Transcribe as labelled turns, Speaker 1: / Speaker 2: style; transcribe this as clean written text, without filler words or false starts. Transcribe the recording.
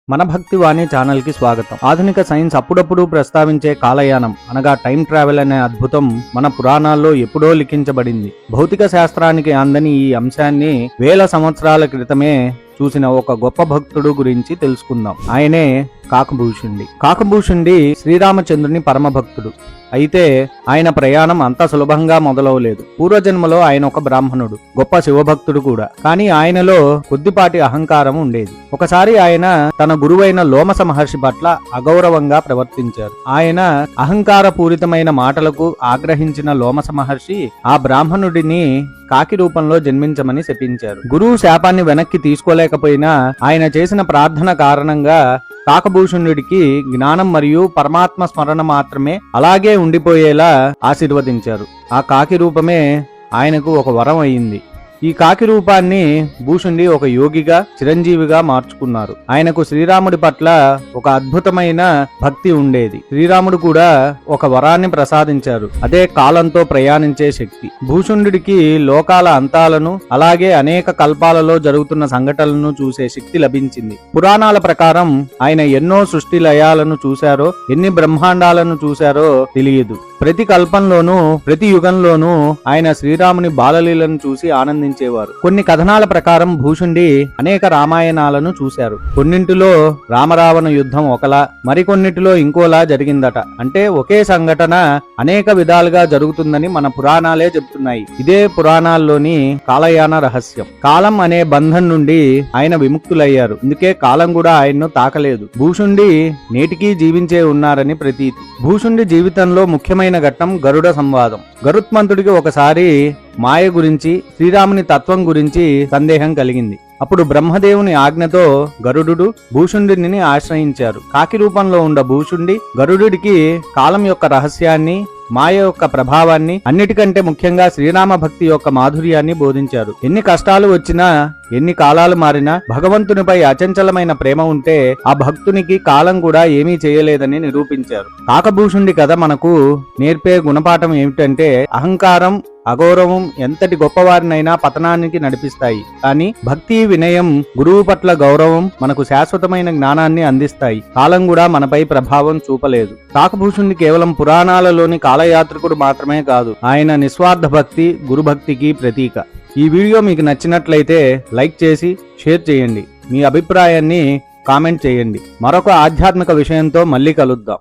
Speaker 1: మన భక్తివాణి ఛానల్ కి స్వాగతం. ఆధునిక సైన్స్ అప్పుడప్పుడు ప్రస్తావించే కాలయానం అనగా టైం ట్రావెల్ అనే అద్భుతం మన పురాణాల్లో ఎప్పుడో లిఖించబడింది. భౌతిక శాస్త్రానికి అందని ఈ అంశాన్ని వేల సంవత్సరాల క్రితమే చూసిన ఒక గొప్ప భక్తుడు గురించి తెలుసుకుందాం. ఆయనే కాకభూషుండి. కాకభూషుండి శ్రీరామచంద్రుని పరమ భక్తుడు. అయితే ఆయన ప్రయాణం అంత సులభంగా మొదలవలేదు. పూర్వజన్మలో ఆయన ఒక బ్రాహ్మణుడు, గొప్ప శివభక్తుడు కూడా. కానీ ఆయనలో కొద్దిపాటి అహంకారం ఉండేది. ఒకసారి ఆయన తన గురువైన లోమస మహర్షి పట్ల అగౌరవంగా ప్రవర్తించారు. ఆయన అహంకారపూరితమైన మాటలకు ఆగ్రహించిన లోమస మహర్షి ఆ బ్రాహ్మణుడిని కాకి రూపంలో జన్మించమని శపించారు. గురువు శాపాన్ని వెనక్కి తీసుకోలేకపోయినా ఆయన చేసిన ప్రార్థన కారణంగా కాకభూషణుడికి జ్ఞానం మరియు పరమాత్మ స్మరణ మాత్రమే అలాగే ఉండిపోయేలా ఆశీర్వదించారు. ఆ కాకి రూపమే ఆయనకు ఒక వరం అయింది. ఈ కాకి రూపాన్ని భూషుండి ఒక యోగిగా చిరంజీవిగా మార్చుకున్నారు. ఆయనకు శ్రీరాముడి పట్ల ఒక అద్భుతమైన భక్తి ఉండేది. శ్రీరాముడు కూడా ఒక వరాన్ని ప్రసాదించారు. అదే కాలంతో ప్రయాణించే శక్తి. భూషుండికి లోకాల అంతాలను అలాగే అనేక కల్పాలలో జరుగుతున్న సంఘటనలను చూసే శక్తి లభించింది. పురాణాల ప్రకారం ఆయన ఎన్నో సృష్టి లయాలను చూశారో, ఎన్ని బ్రహ్మాండాలను చూశారో తెలియదు. ప్రతి కల్పంలోనూ ప్రతి యుగంలోనూ ఆయన శ్రీరాముని బాలలీలను చూసి ఆనందించేవారు. కొన్ని కథనాల ప్రకారం భూషుండి అనేక రామాయణాలను చూశారు. కొన్నింటిలో రామరావణ యుద్ధం ఒకలా, మరికొన్నిటిలో ఇంకోలా జరిగిందట. అంటే ఒకే సంఘటన అనేక విధాలుగా జరుగుతుందని మన పురాణాలే చెప్తున్నాయి. ఇదే పురాణాల్లోని కాలయాన రహస్యం. కాలం అనే బంధం నుండి ఆయన విముక్తులయ్యారు. అందుకే కాలం కూడా ఆయన్ను తాకలేదు. భూషుండి నేటికీ జీవించే ఉన్నారని ప్రతీతి. భూషుండి జీవితంలో ముఖ్యమైన ఘట్టం గరుడ సంవాదం. గరుత్మంతుడికి ఒకసారి మాయ గురించి, శ్రీరాముని తత్వం గురించి సందేహం కలిగింది. అప్పుడు బ్రహ్మదేవుని ఆజ్ఞతో గరుడు భూషుండిని ఆశ్రయించారు. కాకి రూపంలో ఉన్న భూషుండి గరుడికి కాలం యొక్క రహస్యాన్ని, మాయ యొక్క ప్రభావాన్ని, అన్నిటికంటే ముఖ్యంగా శ్రీరామ భక్తి యొక్క మాధుర్యాన్ని బోధించారు. ఎన్ని కష్టాలు వచ్చినా, ఎన్ని కాలాలు మారినా భగవంతునిపై అచంచలమైన ప్రేమ ఉంటే ఆ భక్తునికి కాలం కూడా ఏమీ చేయలేదని నిరూపించారు. కాకభూషుండి కథ మనకు నేర్పే గుణపాఠం ఏమిటంటే అహంకారం, అగౌరవం ఎంతటి గొప్పవారినైనా పతనానికి నడిపిస్తాయి. కానీ భక్తి, వినయం, గురువు పట్ల గౌరవం మనకు శాశ్వతమైన జ్ఞానాన్ని అందిస్తాయి. కాలం కూడా మనపై ప్రభావం చూపలేదు. కాకభూషుండి కేవలం పురాణాలలోని కాలయాత్రికుడు మాత్రమే కాదు, ఆయన నిస్వార్థ భక్తి, గురుభక్తికి ప్రతీక. ఈ వీడియో మీకు నచ్చినట్లయితే లైక్ చేసి షేర్ చేయండి. మీ అభిప్రాయాన్ని కామెంట్ చేయండి. మరొక ఆధ్యాత్మిక విషయంతో మళ్ళీ కలుద్దాం.